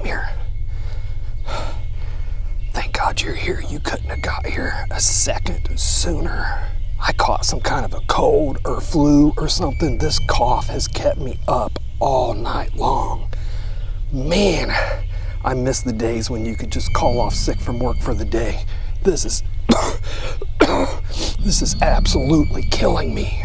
here. Thank God you're here. You couldn't have got here a second sooner. I caught some kind of a cold or flu or something. This cough has kept me up all night long. Man, I miss the days when you could just call off sick from work for the day. This is, this is absolutely killing me.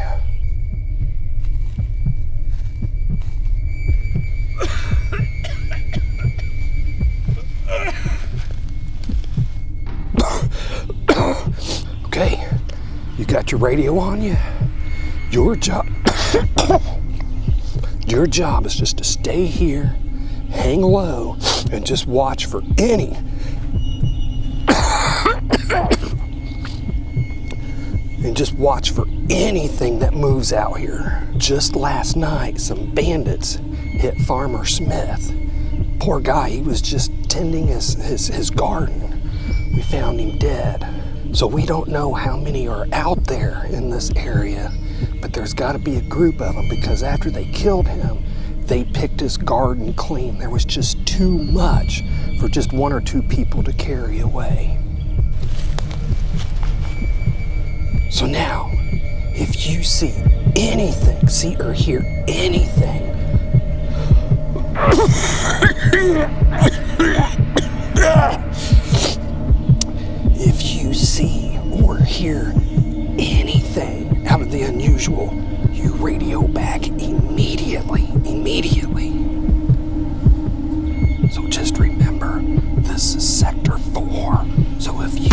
Okay, you got your radio on you? Your job is just to stay here, hang low, and just watch for anything that moves out here. Just last night, some bandits hit Farmer Smith. Poor guy, he was just tending his garden. We found him dead. So we don't know how many are out there in this area, but there's got to be a group of them, because after they killed him, they picked his garden clean. There was just too much for just 1 or 2 people to carry away. So now, if you see anything, see or hear anything, if you see or hear anything out of the unusual, you radio back immediately. So just remember, this is Sector 4. So if you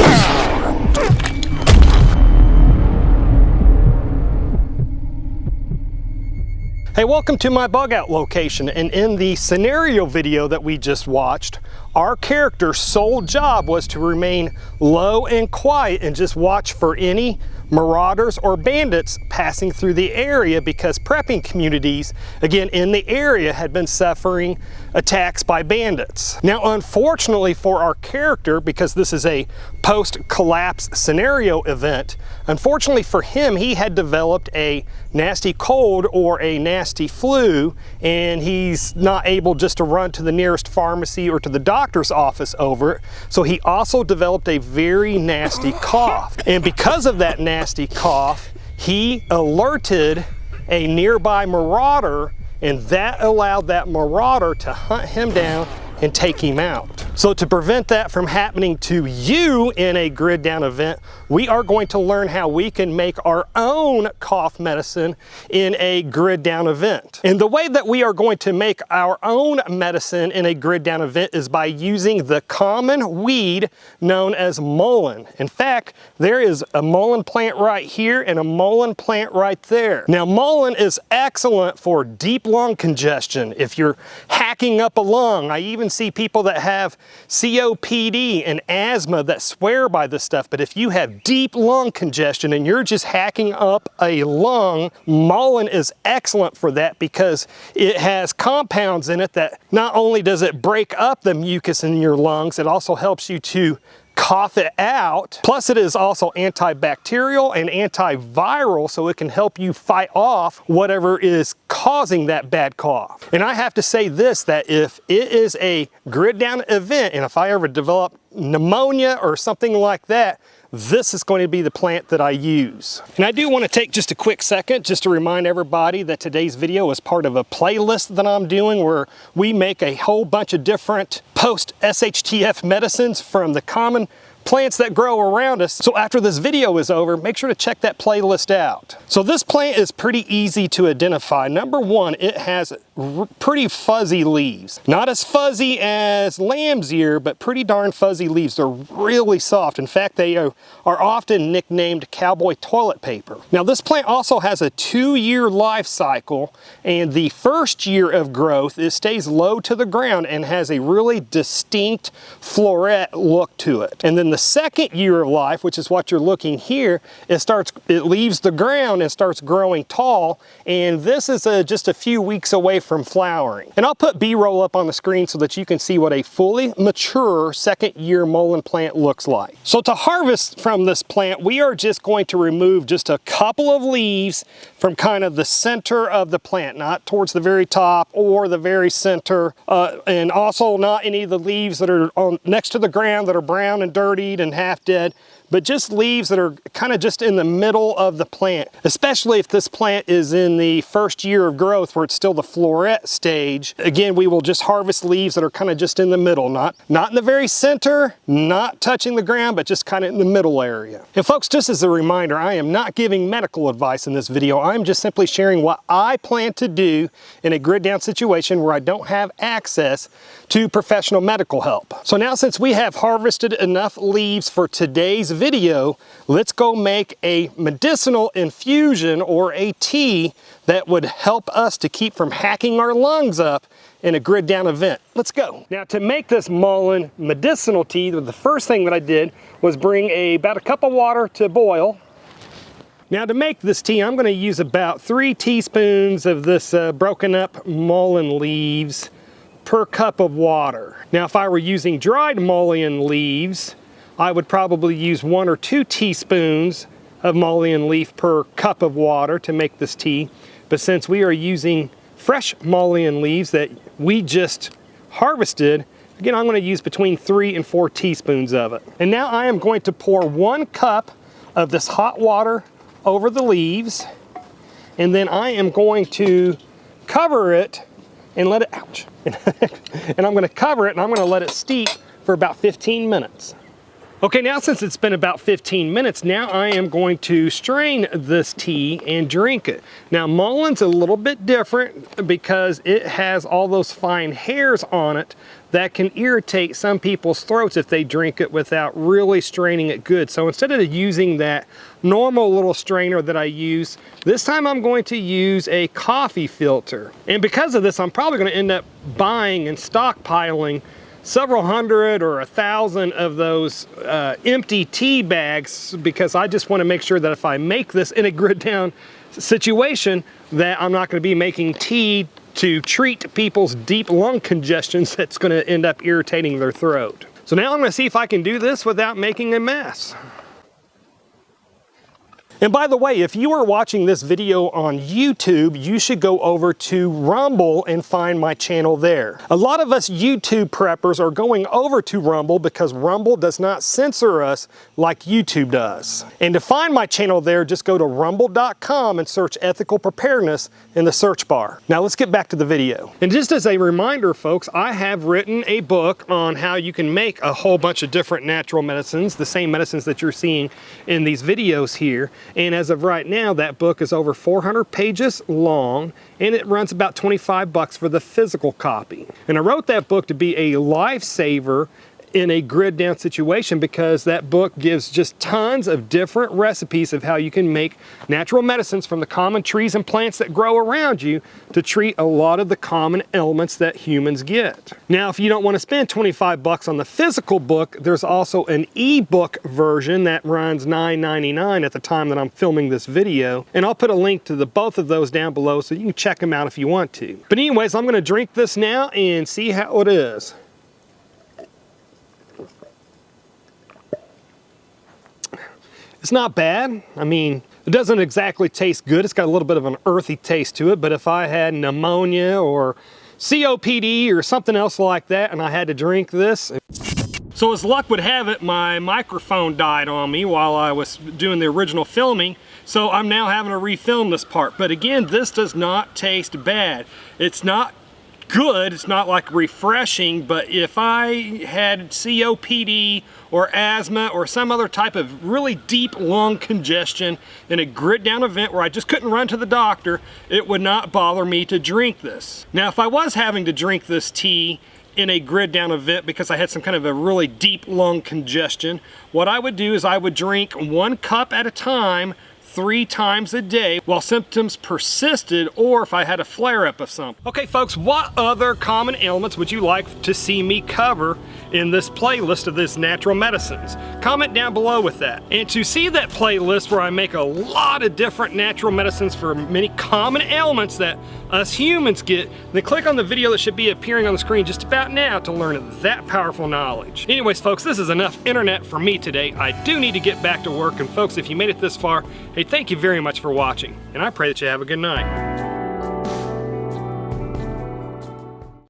Hey, welcome to my bug out location, and in the scenario video that we just watched, our character's sole job was to remain low and quiet and just watch for any marauders or bandits passing through the area, because prepping communities, again, in the area had been suffering attacks by bandits. Now, unfortunately for our character, because this is a post-collapse scenario event, unfortunately for him, he had developed a nasty cold or a nasty flu, and he's not able just to run to the nearest pharmacy or to the doctor's office over it. So he also developed a very nasty cough. And because of that nasty cough, he alerted a nearby marauder, and that allowed that marauder to hunt him down and take him out. So to prevent that from happening to you in a grid down event, we are going to learn how we can make our own cough medicine in a grid down event. And the way that we are going to make our own medicine in a grid down event is by using the common weed known as mullein. In fact, there is a mullein plant right here and a mullein plant right there. Now, mullein is excellent for deep lung congestion. If you're hacking up a lung, I even see people that have COPD and asthma that swear by this stuff, but if you have deep lung congestion and you're just hacking up a lung, mullein is excellent for that, because it has compounds in it that not only does it break up the mucus in your lungs, it also helps you to cough it out. Plus, it is also antibacterial and antiviral, so it can help you fight off whatever is causing that bad cough. And I have to say this, that if it is a grid down event, and if I ever develop pneumonia or something like that, this is going to be the plant that I use. And I do want to take just a quick second just to remind everybody that today's video is part of a playlist that I'm doing, where we make a whole bunch of different post-SHTF medicines from the common plants that grow around us. So after this video is over, make sure to check that playlist out. So this plant is pretty easy to identify. Number one, it has pretty fuzzy leaves. Not as fuzzy as lamb's ear, but pretty darn fuzzy leaves. They're really soft. In fact, they are often nicknamed cowboy toilet paper. Now, this plant also has a 2-year life cycle, and the first year of growth, it stays low to the ground and has a really distinct floret look to it. And then the second year of life, which is what you're looking here, it leaves the ground and starts growing tall, and this is just a few weeks away from flowering. And I'll put B-roll up on the screen so that you can see what a fully mature second year mullein plant looks like. So to harvest from this plant, we are just going to remove just a couple of leaves from kind of the center of the plant, not towards the very top or the very center, and also not any of the leaves that are next to the ground that are brown and dirtied and half dead, but just leaves that are kind of just in the middle of the plant, especially if this plant is in the first year of growth where it's still the floret stage. Again, we will just harvest leaves that are kind of just in the middle, not in the very center, not touching the ground, but just kind of in the middle area. And folks, just as a reminder, I am not giving medical advice in this video. I'm just simply sharing what I plan to do in a grid down situation where I don't have access to professional medical help. So now, since we have harvested enough leaves for today's video, let's go make a medicinal infusion or a tea that would help us to keep from hacking our lungs up in a grid down event. Let's go. Now, to make this mullein medicinal tea, the first thing that I did was bring about a cup of water to boil. Now, to make this tea, I'm going to use about 3 teaspoons of this broken up mullein leaves per cup of water. Now, if I were using dried mullein leaves, I would probably use 1 or 2 teaspoons of mullein leaf per cup of water to make this tea. But since we are using fresh mullein leaves that we just harvested, again, I'm going to use between 3 and 4 teaspoons of it. And now I am going to pour 1 cup of this hot water over the leaves, and then I am going to cover it and let it, ouch, and I'm going to cover it and I'm going to let it steep for about 15 minutes. Okay, now since it's been about 15 minutes, now I am going to strain this tea and drink it. Now, mullein's a little bit different because it has all those fine hairs on it that can irritate some people's throats if they drink it without really straining it good. So instead of using that normal little strainer that I use, this time I'm going to use a coffee filter. And because of this, I'm probably going to end up buying and stockpiling several hundred or 1,000 of those empty tea bags, because I just want to make sure that if I make this in a grid down situation, that I'm not going to be making tea to treat people's deep lung congestions that's going to end up irritating their throat. So now I'm going to see if I can do this without making a mess. And by the way, if you are watching this video on YouTube, you should go over to Rumble and find my channel there. A lot of us YouTube preppers are going over to Rumble because Rumble does not censor us like YouTube does. And to find my channel there, just go to rumble.com and search Ethical Preparedness in the search bar. Now let's get back to the video. And just as a reminder, folks, I have written a book on how you can make a whole bunch of different natural medicines, the same medicines that you're seeing in these videos here. And as of right now, that book is over 400 pages long, and it runs about $25 for the physical copy. And I wrote that book to be a lifesaver in a grid down situation because that book gives just tons of different recipes of how you can make natural medicines from the common trees and plants that grow around you to treat a lot of the common ailments that humans get. Now, if you don't want to spend $25 on the physical book, there's also an ebook version that runs $9.99 at the time that I'm filming this video, and I'll put a link to both of those down below so you can check them out if you want to. But anyways, I'm going to drink this now and see how it is. It's not bad. I mean, it doesn't exactly taste good. It's got a little bit of an earthy taste to it, but if I had pneumonia or COPD or something else like that and I had to drink this. So as luck would have it, my microphone died on me while I was doing the original filming, so I'm now having to refilm this part. But again, this does not taste bad. It's not good, it's not like refreshing, but if I had COPD or asthma or some other type of really deep lung congestion in a grit down event where I just couldn't run to the doctor, it would not bother me to drink this. Now, if I was having to drink this tea in a grid down event because I had some kind of a really deep lung congestion, what I would do is I would drink 1 cup at a time 3 times a day while symptoms persisted or if I had a flare-up of something. Okay folks, what other common ailments would you like to see me cover in this playlist of this natural medicines? Comment down below with that. And to see that playlist where I make a lot of different natural medicines for many common ailments that us humans get, then click on the video that should be appearing on the screen just about now to learn that powerful knowledge. Anyways folks, this is enough internet for me today. I do need to get back to work, and folks, if you made it this far, hey, thank you very much for watching, and I pray that you have a good night.